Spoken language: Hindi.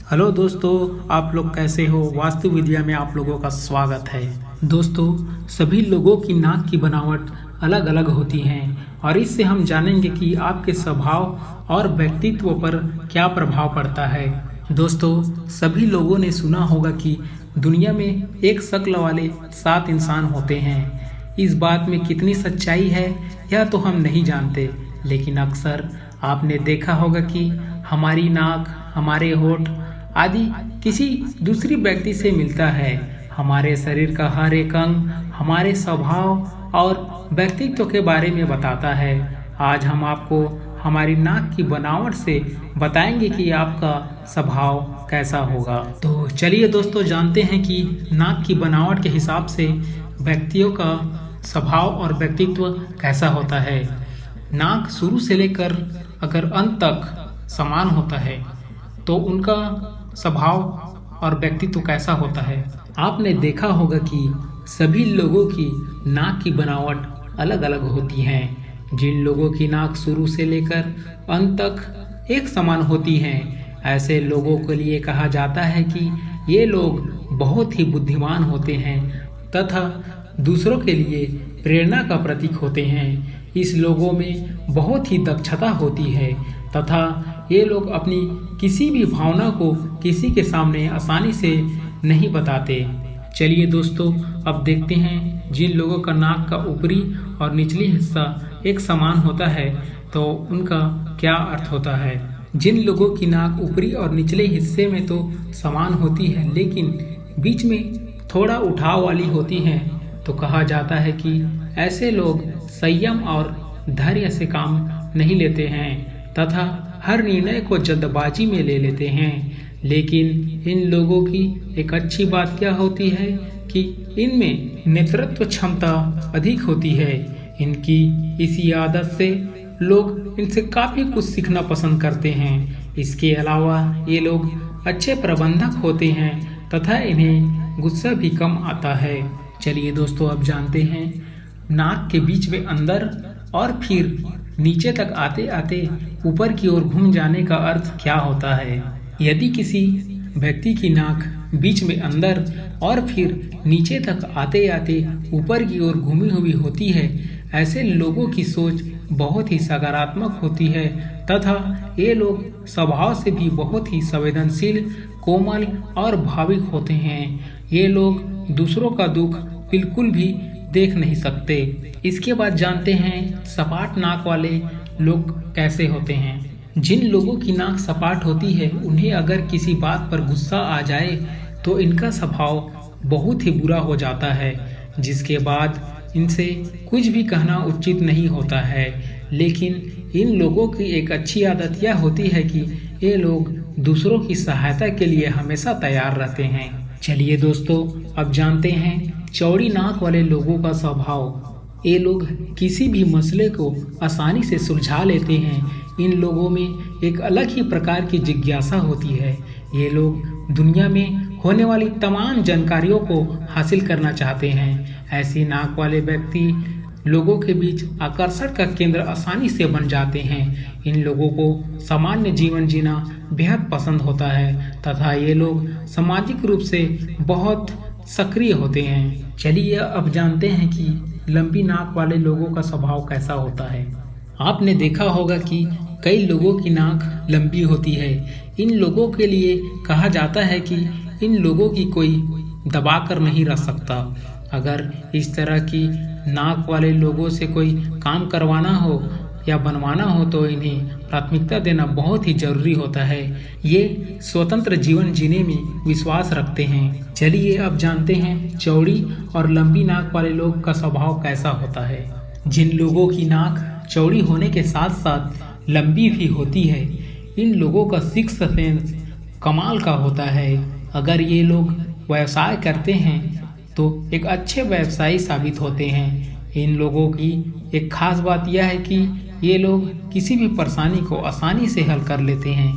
हेलो दोस्तों, आप लोग कैसे हो। वास्तु विद्या में आप लोगों का स्वागत है। दोस्तों, सभी लोगों की नाक की बनावट अलग अलग होती हैं और इससे हम जानेंगे कि आपके स्वभाव और व्यक्तित्व पर क्या प्रभाव पड़ता है। दोस्तों, सभी लोगों ने सुना होगा कि दुनिया में एक शक्ल वाले 7 इंसान होते हैं। इस बात में कितनी सच्चाई है यह तो हम नहीं जानते, लेकिन अक्सर आपने देखा होगा कि हमारी नाक, हमारे होठ आदि किसी दूसरी व्यक्ति से मिलता है। हमारे शरीर का हर एक अंग हमारे स्वभाव और व्यक्तित्व के बारे में बताता है। आज हम आपको हमारी नाक की बनावट से बताएंगे कि आपका स्वभाव कैसा होगा। तो चलिए दोस्तों, जानते हैं कि नाक की बनावट के हिसाब से व्यक्तियों का स्वभाव और व्यक्तित्व कैसा होता है। नाक शुरू से लेकर अगर अंत तक समान होता है तो उनका स्वभाव और व्यक्तित्व कैसा होता है। आपने देखा होगा कि सभी लोगों की नाक की बनावट अलग अलग होती हैं। जिन लोगों की नाक शुरू से लेकर अंत तक एक समान होती हैं, ऐसे लोगों के लिए कहा जाता है कि ये लोग बहुत ही बुद्धिमान होते हैं तथा दूसरों के लिए प्रेरणा का प्रतीक होते हैं। इस लोगों में बहुत ही दक्षता होती है तथा ये लोग अपनी किसी भी भावना को किसी के सामने आसानी से नहीं बताते। चलिए दोस्तों, अब देखते हैं जिन लोगों का नाक का ऊपरी और निचली हिस्सा एक समान होता है तो उनका क्या अर्थ होता है। जिन लोगों की नाक ऊपरी और निचले हिस्से में तो समान होती है लेकिन बीच में थोड़ा उठाव वाली होती है तो कहा जाता है कि ऐसे लोग संयम और धैर्य से काम नहीं लेते हैं तथा हर निर्णय को जल्दबाजी में ले लेते हैं। लेकिन इन लोगों की एक अच्छी बात क्या होती है कि इनमें नेतृत्व क्षमता अधिक होती है। इनकी इसी आदत से लोग इनसे काफ़ी कुछ सीखना पसंद करते हैं। इसके अलावा ये लोग अच्छे प्रबंधक होते हैं तथा इन्हें गुस्सा भी कम आता है। चलिए दोस्तों, अब जानते हैं नाक के बीच में अंदर और फिर नीचे तक आते आते ऊपर की ओर घूम जाने का अर्थ क्या होता है। यदि किसी व्यक्ति की नाक बीच में अंदर और फिर नीचे तक आते आते ऊपर की ओर घूमी हुई होती है, ऐसे लोगों की सोच बहुत ही सकारात्मक होती है तथा ये लोग स्वभाव से भी बहुत ही संवेदनशील, कोमल और भावुक होते हैं। ये लोग दूसरों का दुख बिल्कुल भी देख नहीं सकते। इसके बाद जानते हैं सपाट नाक वाले लोग कैसे होते हैं। जिन लोगों की नाक सपाट होती है उन्हें अगर किसी बात पर गुस्सा आ जाए तो इनका स्वभाव बहुत ही बुरा हो जाता है, जिसके बाद इनसे कुछ भी कहना उचित नहीं होता है। लेकिन इन लोगों की एक अच्छी आदत यह होती है कि ये लोग दूसरों की सहायता के लिए हमेशा तैयार रहते हैं। चलिए दोस्तों, अब जानते हैं चौड़ी नाक वाले लोगों का स्वभाव। ये लोग किसी भी मसले को आसानी से सुलझा लेते हैं। इन लोगों में एक अलग ही प्रकार की जिज्ञासा होती है। ये लोग दुनिया में होने वाली तमाम जानकारियों को हासिल करना चाहते हैं। ऐसी नाक वाले व्यक्ति लोगों के बीच आकर्षण का केंद्र आसानी से बन जाते हैं। इन लोगों को सामान्य जीवन जीना बेहद पसंद होता है तथा ये लोग सामाजिक रूप से बहुत सक्रिय होते हैं। चलिए अब जानते हैं कि लंबी नाक वाले लोगों का स्वभाव कैसा होता है। आपने देखा होगा कि कई लोगों की नाक लंबी होती है। इन लोगों के लिए कहा जाता है कि इन लोगों की कोई दबा कर नहीं रख सकता। अगर इस तरह की नाक वाले लोगों से कोई काम करवाना हो या बनवाना हो तो इन्हें प्राथमिकता देना बहुत ही जरूरी होता है। ये स्वतंत्र जीवन जीने में विश्वास रखते हैं। चलिए अब जानते हैं चौड़ी और लंबी नाक वाले लोग का स्वभाव कैसा होता है। जिन लोगों की नाक चौड़ी होने के साथ साथ लंबी भी होती है, इन लोगों का सिक्स्थ सेंस कमाल का होता है। अगर ये लोग व्यवसाय करते हैं तो एक अच्छे व्यवसायी साबित होते हैं। इन लोगों की एक खास बात यह है कि ये लोग किसी भी परेशानी को आसानी से हल कर लेते हैं।